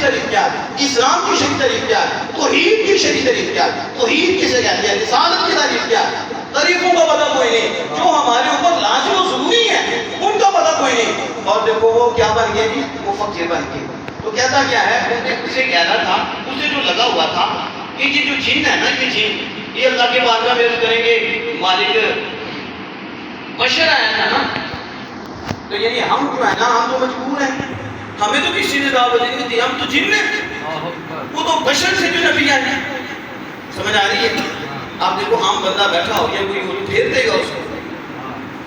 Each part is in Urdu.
طریق کیا ہے؟ اسلام کی شریع طریق کیا ہے؟ توحید کی شریع طریق کیا ہے؟ توحید کسے کہتے ہیں؟ رسالت کی تعریف کیا ہے؟ طریقوں کا پتہ کوئی نہیں، جو ہمارے اوپر لازم و ضروری ہے ان کا پتہ کوئی نہیں۔ اور دیکھو وہ کیا بن گئے جی؟ وہ فقیر بن گئے۔ تو کہتا کیا ہے؟ اسے کہہ رہا تھا، اسے جو لگا ہوا تھا کہ یہ جو جن ہے نا، یہ جن یہ اللہ کے بارگاہ میں عرض کریں گے مالک بشر آیا تھا نا، تو یعنی ہم جو ہے نا ہم تو مجبور ہیں، ہمیں تو کسی نے دعوت نہیں دی، ہم تو جن ہیں، وہ تو بشر سے جو نبی آئے ہیں۔ سمجھ آ رہی ہے؟ آپ دیکھو عام بندہ بیٹھا ہو یا کوئی ہو تو پھیر دے گا اس کو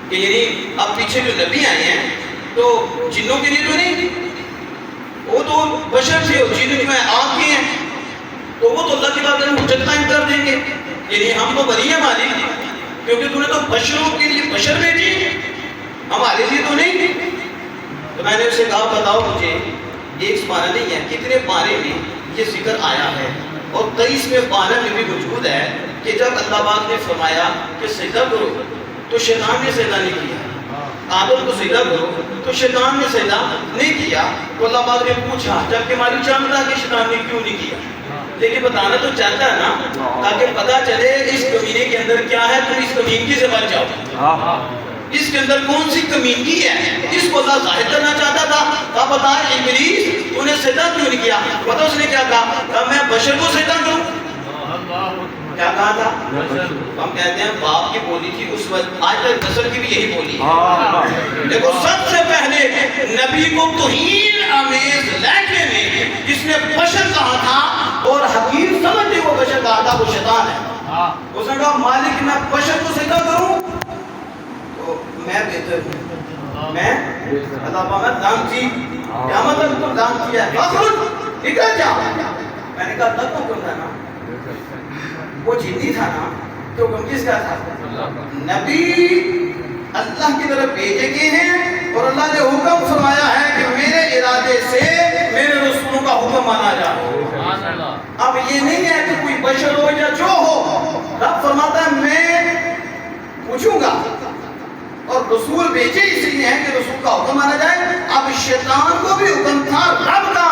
کہ یعنی اب پیچھے جو نبی آئے ہیں تو جنوں کے لیے تو نہیں، وہ تو بشر سے، جن جو ہے آگ کے ہیں تو وہ تو اللہ کی بات میں حجت قائم کر دیں گے، یعنی ہم تو بری ہیں مالک کیونکہ تو نے تو بشروں کے لیے بشر بھیجی، ہمارے لیے تو نہیں۔ تو میں نے اسے کہا بتاؤ مجھے ایک پارہ نہیں ہے، کتنے پارے میں یہ ذکر آیا ہے؟ اور 23ویں پارے میں بھی موجود ہے کہ جب اللہ پاک نے فرمایا کہ سجدہ کرو تو شیطان نے سجدہ نہیں کیا، آدم کو سجدہ کرو تو شیطان نے سجدہ نہیں کیا، تو اللہ پاک نے پوچھا جبکہ مالک جانتا کہ شیطان نے کیوں نہیں کیا، لیکن بتانا تو چاہتا ہے نا تاکہ پتہ چلے اس کمینے کے اندر کیا ہے، تم اس کمینگی سے بچ جاؤ، اس کے اندر کون سی کمینگی ہے، اس کو اللہ ظاہر کرنا چاہتا تھا۔ کہا بتا ابلیس تو نے سجدہ کیوں نہیں کیا؟ پتہ اس نے کیا کہا میں بشر کو سجدہ کروں، کیا کہا تھا؟ ہم کہتے ہیں باپ کی بولی تھی اس وقت، آج تک نسل کی بھی یہی بولی ہے۔ دیکھو سب سے پہلے نبی کو توہین آمیز لہجے میں جس نے بشر کہا تھا اور حکیم سمجھتے وہ بشر کہا تھا، وہ شیطان ہے۔ اس نے کہا مالک میں بشر کو سجدہ کروں تو میں بہتر ہوں، میں اللہ پاک میں لعنتی، کیا مطلب تو لعنتی ہے؟ اخرج نکل جا۔ میں نے کہا تب تو کرنا نا، وہ جنی تھا نا تو حکم کس کا تھا؟ نبی اللہ کی طرف بھیجے گئے ہیں اور اللہ نے حکم فرمایا ہے کہ میرے ارادے سے میرے رسولوں کا حکم مانا جائے۔ اب یہ نہیں ہے کہ کوئی بشر ہو یا جو ہو، رب فرماتا ہے میں پوچھوں گا، اور رسول بھیجے اس لیے ہیں کہ رسول کا حکم مانا جائے۔ اب شیطان کو بھی حکم تھا رب کا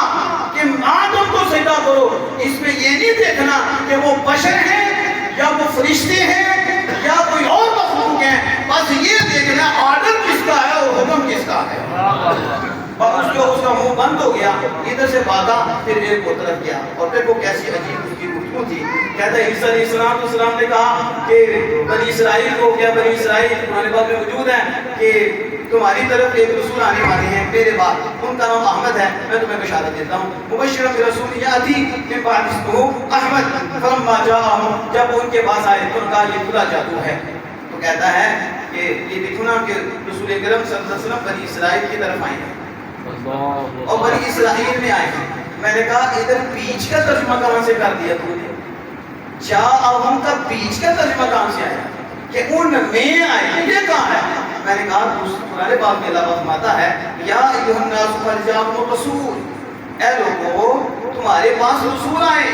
کہ آدم کو سجدہ کرو، اس میں یہ نہیں دیکھنا کہ وہ بشر ہیں یا وہ فرشتے ہیں یا کوئی اور مخلوق ہیں، بس یہ دیکھنا آرڈر کس کا ہے اور حکم کس کا ہے۔ اور اس کا منہ بند ہو گیا، ادھر سے بھاگا، پھر میرے کو طرف گیا، اور پھر وہ کیسی عجیب اس کی گفتگو تھی۔ کہتا ہے عیسیٰ علیہ السلام نے کہا کہ بنی اسرائیل کو، کیا بنی اسرائیل تمہارے بعد میں موجود ہے کہ تمہاری طرف ایک رسول آنے والے ہیں میرے بعد، ان کا نام احمد ہے، میں تمہیں بشارت دیتا ہوں، مبشرا برسول یاتی من بعد اسمہ احمد فلما جاءہم، جب ان کے پاس آئے تو ان کا یہ کھلا جادو ہے۔ تو کہتا ہے کہ یہ دیکھو نا کہ رسول اکرم صلی اللہ علیہ وسلم بنی اسرائیل کی طرف آئے ہیں اور بنی اسرائیل میں آئے ہیں۔ میں نے کہا ادھر بیچ کا ترجمہ کہاں سے کر دیا تو نے؟ جاءہم کا بیچ کا ترجمہ کہاں سے آیا کہ ان میں آئے، یہ کہاں ہے؟ میں نے کہا قرآن پاک میں اللہ فرماتا ہے یا ایھا الناس قد جاءکم الرسول، اے لوگو تمہارے پاس رسول آئے۔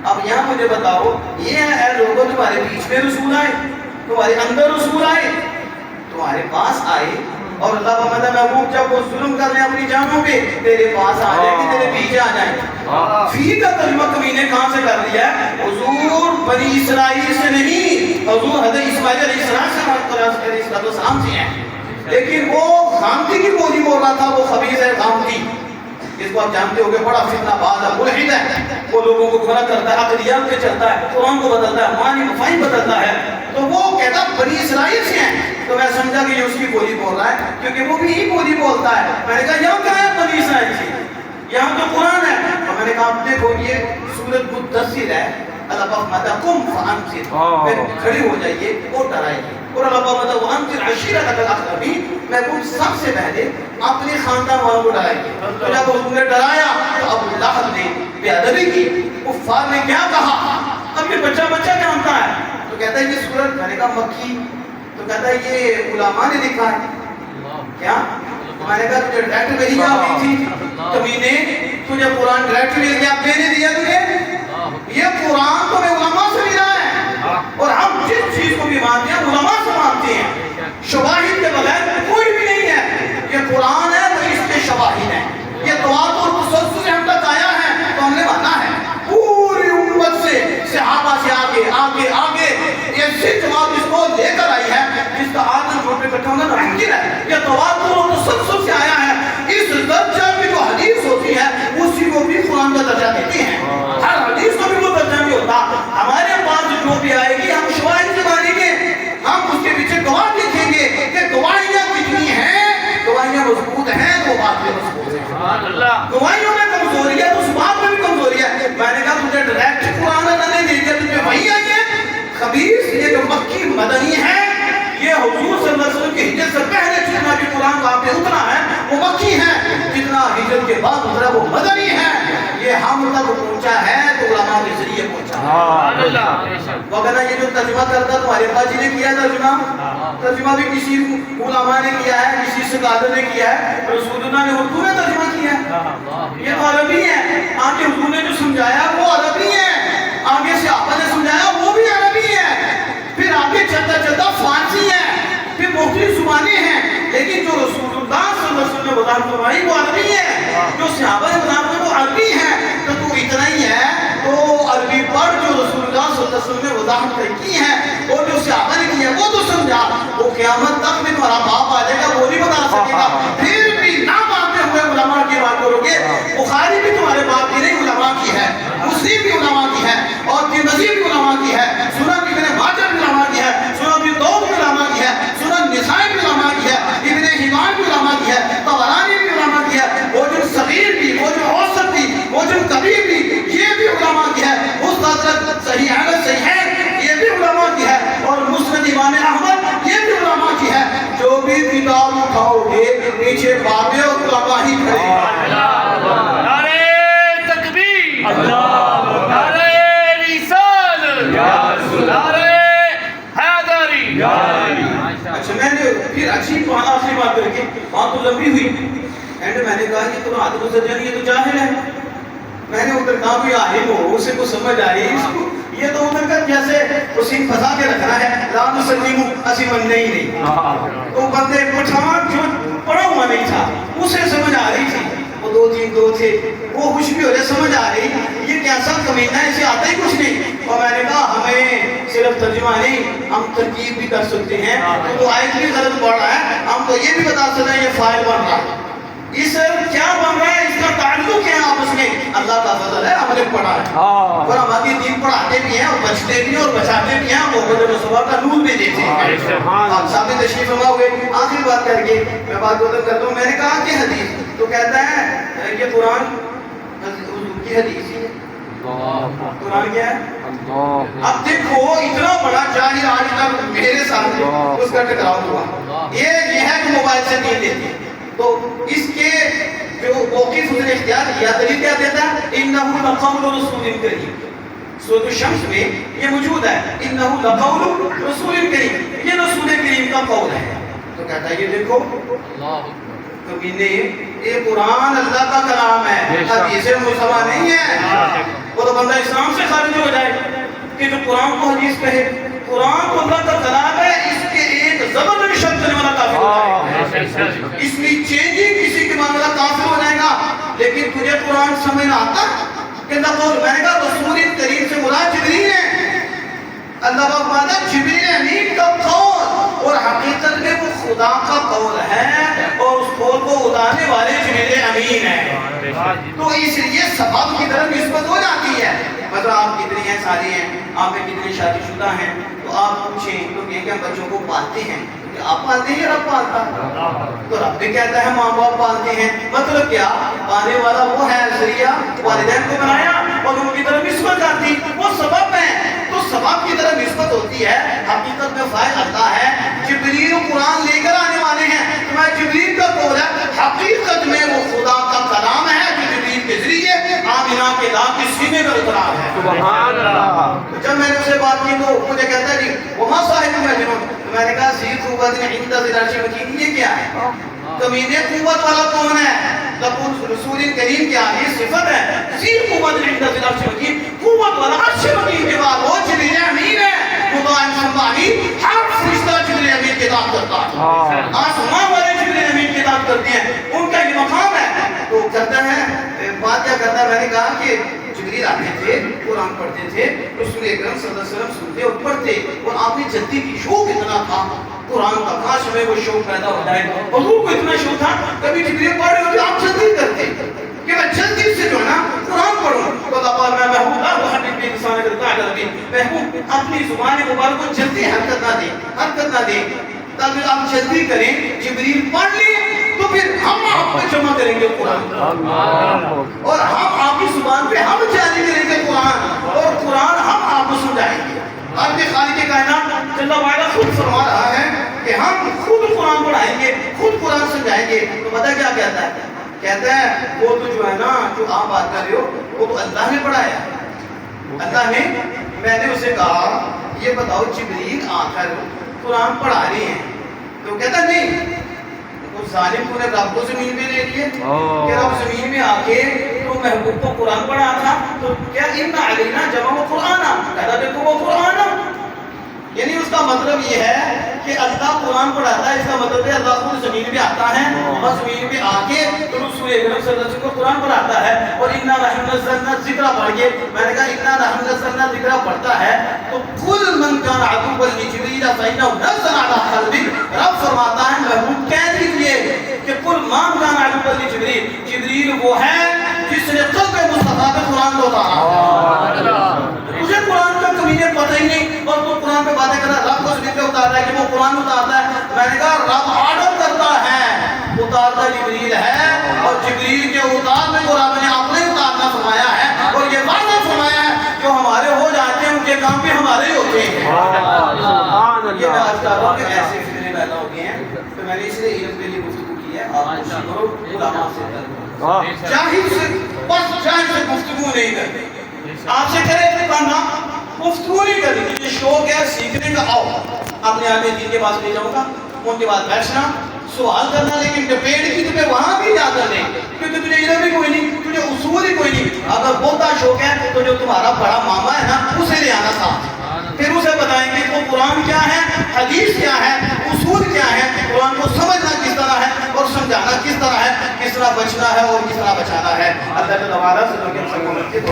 اب یہاں مجھے بتاؤ یہ ہے اے لوگو تمہارے بیچ میں رسول آئے، تمہارے اندر رسول آئے، تمہارے پاس آئے، اور اللہ فرماتا ہے محبوب جب وہ ظلم کر رہے ہیں اپنی جانوں پہ تیرے پاس آ جائیں گے، تیرے پیچھے آ جائیں گے۔ فی کا ترجمہ کمینے کہاں سے کر دیا ہے؟ حضور بنی اسرائیل سے نہیں، حضور حضرت اسماعیل علیہ السلام سے ہیں، لیکن وہ غامدی کی بولی بول رہا تھا، وہ خبیث ہے غامدی، اس کو آپ جانتے ہو کہ بڑا فتنہ باز ہے، ملحد ہے، وہ لوگوں کو گمراہ کرتا ہے، عقلیات پہ چلتا ہے، قرآن کو بدلتا ہے، معنی مفاہیم بدلتا ہے، تو وہ کہتا بنی اسرائیل سے ہیں۔ تو میں سمجھا کہ یہ اس کی بولی بول رہا ہے کیونکہ وہ بھی یہی بولی بولتا ہے۔ میں نے کہا یہاں کہاں ہے بنی اسرائیل سے؟ یہاں تو قرآن ہے۔ اور میں نے کہا آپ دیکھو یہ سورۃ مدثر ہے، اللہ پاک فرماتا ہے قم فانذر، پھر کھڑے ہو جائیے اور ڈرائیے، اور اللہ پاک فرماتا ہے وانذر عشیرتک الاقربین، میں تم سب سے پہلے اپنے خاندان والوں کو ڈرائیے۔ تو جب حضور نے ڈرایا تو ابو لہب نے بے ادبی کی، کفار نے کیا کہا؟ اب یہ بچہ بچہ جانتا ہے، تو کہتا ہے یہ سورۃ، میں نے کہا مکی، تو کہتا ہے یہ علماء نے لکھا ہے کیا؟ میں نے کہا تجھے ڈائریکٹ وحی آ گئی تھی کمینے، تجھے قرآن ڈائریکٹ مل گیا، میں نے دیا تجھے؟ یہ قرآن تو میں علماء سے ملا ہے، اور ہم جس چیز کو بھی مانتے ہیں علماء سے مانتے ہیں، شواہد کے بغیر کوئی بھی نہیں ہے۔ یہ قرآن ہے تو اس کے شواہد ہیں، یہ تواتر تسلسل سے ہم تک آئے گواہیوں میں کمزوری ہے تو اس بات میں بھی کمزوری ہے. میں نے کہا تجھے ڈائریکٹ قرآن اللہ نے دے دیا, تجھے وہی آئی ہے. خبیث یہ جو مکی مدنی ہے, یہ حضور صلی اللہ علیہ وسلم کی ہجرت سے پہلے جتنا بھی قرآن آپ پہ اترا ہے وہ مکی ہے, جتنا ہجرت کے بعد اترا وہ مدنی ہے. یہ ہم تک پہنچا ہے تو علماء کے ذریعے پہنچا ہے. وغیرہ یہ جو ترجمہ کرتا تمہارے پاس جی نے کیا ترجمہ بھی کسی علماء نے کیا ہے, کسی سکالر نے کیا ہے, رسول اللہ نے اردو میں ترجمہ کیا ہے. یہ تو عربی ہے. آگے حضور نے جو سمجھایا وہ عربی ہے, آگے صحابہ نے سمجھایا وہ بھی عربی ہے, پھر آگے چلتا چلتا فارسی ہے, پھر مختلف زبانیں ہیں, لیکن جو رسول اللہ صلی اللہ علیہ وسلم نے وضاحت فرمائی وہ عربی ہے, جو صحابہ نے وضاحت فرمائی وہ عربی ہے. تو اتنا ہی ہے تو عربی پڑھ جو رسول اللہ صلی اللہ علیہ وسلم نے وضاحت کی ہے اور جو صحابہ نے کی ہے وہ تو سمجھا. وہ قیامت تک میں تمہارا باپ آ جائے گا وہ نہیں بتا سکے گا, پھر بھی نہ مانتے ہوئے علماء کی بات کرو گے. بخاری بھی تمہارے باپ کی نہیں علماء کی ہے, مسلم بھی علماء کی ہے, اور ترمذی بھی علماء کی ہے, سنن ابن ماجہ بھی علماء کی ہے, سنن ابی داؤد بھی علماء کی ہے, سنن نسائی بھی علماء کی ہے, ابن حبان بھی علماء کی ہے, طبرانی بھی علماء کی ہے, موجم صغیر بھی, موجم اوسط بھی, موجم کبیر بھی, یہ بھی علماء کی ہے. مستدرک صحیح ہے یہ بھی علماء کی ہے, اور مسند امام احمد یہ بھی علماء کی ہے. جو بھی کتاب اٹھاؤ گے پیچھے بابے اور علماء ہی کھڑے ہیں. نعرہ تکبیر, نعرہ رسالت, نعرہ حیدری. اچھا میں نے پھر اچھی آخری بات کر کے بات تو لمبی ہوئی, اینڈ میں نے کہا یہ تو عادت السجن یہ تو جاہل ہے. میں نے ادھر کہا کوئی عالم ہو اسے کو سمجھ آ رہی ہے, اس کو یہ تو ادھر کا جیسے اسی پھنسا کے رکھنا ہے, رام سلیم اسی من نہیں. تو بندے پٹھان جو پڑھا ہوا نہیں تھا اسے سمجھ آ رہی تھی, وہ دو تھے وہ کچھ بھی ہو جائے سمجھ آ رہی, یہ کیسا کمینہ ہے اسے آتا ہی کچھ نہیں. اور میں نے کہا ہمیں صرف ترجمہ نہیں ہم ترکیب بھی کر سکتے ہیں, تو آیت بھی غلط پڑھ رہا ہے ہم تو یہ بھی بتا سکتے ہیں یہ فائل بن رہا ہے, اس کیا بن رہا ہے, اس کا تعلق کیا ہے آپس میں, اللہ کا فضل ہے ہم نے پڑھا ہے. اور ہماری دین پڑھاتے بھی ہیں اور بچتے بھی ہیں اور بچاتے بھی ہیں, وہ بدر صبح کا نور بھی دیتے ہیں. آپ سامنے تشریف فرما ہوئے. آخری بات کر کے میں بات ختم کرتا ہوں. میں نے کہا کہ حدیث تو کہتا ہے یہ قرآن حضور کی حدیث ہی ہے. قرآن کیا ہے؟ اب دیکھو اتنا بڑا جاہل آج تک میرے سامنے اس کا ٹکراؤ ہوا, یہ ہے کہ موبائل سے دین دیتے ہیں. تو اس کے جو موقف اس نے اختیار کیا دلیل کیا دیتا ہے, انہو لقول رسول کریم. سورۃ الشمس میں یہ موجود ہے, انہو لقول رسول کریم, یہ رسول کریم کا قول ہے. تو کہتا ہے یہ دیکھو کمینے یہ قرآن اللہ کا کلام ہے, حدیث مصطفیٰ نہیں ہے. وہ تو بندہ اسلام سے خارج ہو جائے کہ جو قرآن کو حدیث کہے. قرآن تو اللہ کا کلام ہے, اس کے ایک زبر میں شک کرنے والا کافر ہو جائے گا, اس میں چینجنگ کسی کے معنی والا کافر ہو جائے گا. لیکن تجھے قرآن سمجھ نہ آتا کہ نہ قول, میں نے کہا رسول کریم سے مراد جبریل ہے. اللہ پاک فرماتا ہے جبریل امین کا قول, اور حقیقت میں وہ خدا کا قول ہے, اور اس قول کو اتارنے والے جبریل امین ہیں. تو اس لیے سبب کی طرف نسبت ہو جاتی ہے. مطلب آپ کتنی ہیں ساری ہیں, آپ میں کتنی شادی شدہ ہیں, تو آپ پوچھیں لوگ یہ کہ ہم بچوں کو پالتے ہیں, آپ پالتے ہیں یا رب پالتا ہے؟ تو رب بھی کہتا ہے ماں باپ پالتے ہیں. مطلب کیا, پالنے والا وہ ہے ذریعہ, والدین کو بنایا اور ان کی طرف نسبت آتی, وہ سبب ہے. تو سبب کی طرف نسبت ہوتی ہے, حقیقت میں فائل اللہ ہے. جبریل قرآن لے کر آنے والے ہیں, تو میں جبریل کا قول ہے, حقیقت میں وہ خدا کا کلام ہے جو جبریل کے ذریعے آمینہ کے داغ کے سینے میں اترا ہے. سبحان اللہ. جب میں نے اسے بات کی تو مجھے کہتا ہے جی وہاں صاحب مجنون. تو میں نے کہا ذی قوت عند ذی العرش مکین, یہ کیا ہے؟ کمینے قوت والا کون ہے؟ رسول کریم کی آگے صفت ہے ذی قوت عند ذی العرش مکین, قوت والا عرش مکین کے بعد وہ جبریل امین ہے. خدائن سمبانی ہر فرشتہ جبریل امین کی اطاعت کرتا ہے, آسمان والے جبریل امین کی اطاعت کرتے ہیں, ان کا یہ مقام ہے. تو کرتا ہے بات کیا کرتا ہے, میں نے کہا کہ جبریل آتے تھے, قرآن پڑھتے تھے, رسول اکرم صلی اللہ علیہ وسلم سنتے اور پڑھتے, اور آپ نے جلدی کی شوق اتنا تھا قرآن کا, کاش ہمیں وہ شوق پیدا ہو جائے. حضور کو اتنا شوق تھا, کبھی جبریل پڑھ رہے ہوتے آپ جلدی کرتے کہ میں جلدی سے جو ہے نا قرآن پڑھوں. تو اللہ میں محبوب لا تحرک به لسانک لتعجل به, محبوب اپنی زبان مبارک کو جلدی حرکت نہ دیں, تاکہ آپ جلدی کریں. جبریل پڑھ لیں تو پھر ہم آپ پہ جمع کریں گے قرآن، اور ہم آپ کی زبان پہ ہم جاری کریں گے قرآن، اور قرآن ہم آپ کو سمجھائیں گے۔ آپ کے خالق کائنات جل وعلا خود فرما رہا ہے کہ ہم خود قرآن پڑھائیں گے، خود قرآن سمجھائیں گے۔ تو پتہ کیا کہتا ہے؟ کہتا ہے وہ تو جو ہے نا جو آپ بات کر رہے ہو وہ تو اللہ نے پڑھایا۔ اللہ نے، میں نے اسے کہا یہ بتاؤ جبریل آ کر قرآن پڑھا رہے ہیں، تو کہتا نہیں وہ ظالم کو نے رب کو زمین پہ لے لیے کہ رب زمین میں آ کے تو محبوب کو قرآن پڑھا تھا، تو کیا ان علینا جمع قرآن، کہتا دیکھو وہ قرآن۔ یعنی اس کا مطلب یہ ہے کہ اللہ قرآن پڑھاتا ہے، اس کا مطلب ہے اللہ خود زمین پہ آتا ہے اور زمین پہ آ کے رسول اکرم صلی اللہ علیہ وسلم کو قرآن پڑھاتا ہے۔ اور انا نحن نزلنا الذکر پڑھ کے میں نے کہا انا نحن نزلنا الذکر پڑھتا ہے تو کل من کان عدوا لجبریل فانه نزل على قلبك، رب فرماتا ہے محبوب کہہ دیجئے کہ کل من کان عدوا لجبریل، جبریل وہ ہے جس نے قلب مصطفیٰ پہ قرآن کو اتارا۔ مجھے قرآن کا کمینے پتہ ہی نہیں اور تو قرآن پہ باتیں کر رہا ہے رب کو زمین پہ اتارتا ہے کہ وہ قرآن اتارتا ہے۔ میں نے کہا رب آرڈر کرتا ہے، اتارتا جبریل ہے، اور جبریل کے اتارنے کو رب نے اپنے اتارنا فرمایا ہے، اور یہ واضح فرمایا ہے جو ہمارے ہو جاتے ہیں ان کے کام بھی ہمارے ہی ہوتے ہیں۔ یہ میں آج کہہ رہا ہوں کہ ایسے فتنے پیدا ہو گئے ہیں، تو میں نے اس لیے علم کے لیے گفتگو کی ہے۔ آپ کو علماء سے جاہل سے بس جاہل سے گفتگو نہیں کرتے، آپ سے کرے کرنا گفتگو نہیں کرنی۔ یہ شوق ہے سیکھنے کا، آؤ اپنے آپ میں دین کے پاس لے جاؤں گا، ان کے بعد بیٹھنا سوال کرنا، لیکن ڈبیٹ کی تمہیں وہاں بھی جا کر نہیں، کیونکہ تجھے علم ہی کوئی نہیں، تجھے اصول ہی کوئی نہیں۔ اگر بہت شوق ہے تو جو تمہارا بڑا ماما ہے نا اسے لے آنا ساتھ، پھر اسے بتائیں گے وہ قرآن کیا ہے، حدیث کیا ہے، اصول کیا ہے، قرآن کو سمجھنا کس طرح ہے اور سمجھانا کس طرح ہے، کس طرح بچنا ہے اور کس طرح بچانا ہے۔ اللہ تعالیٰ سے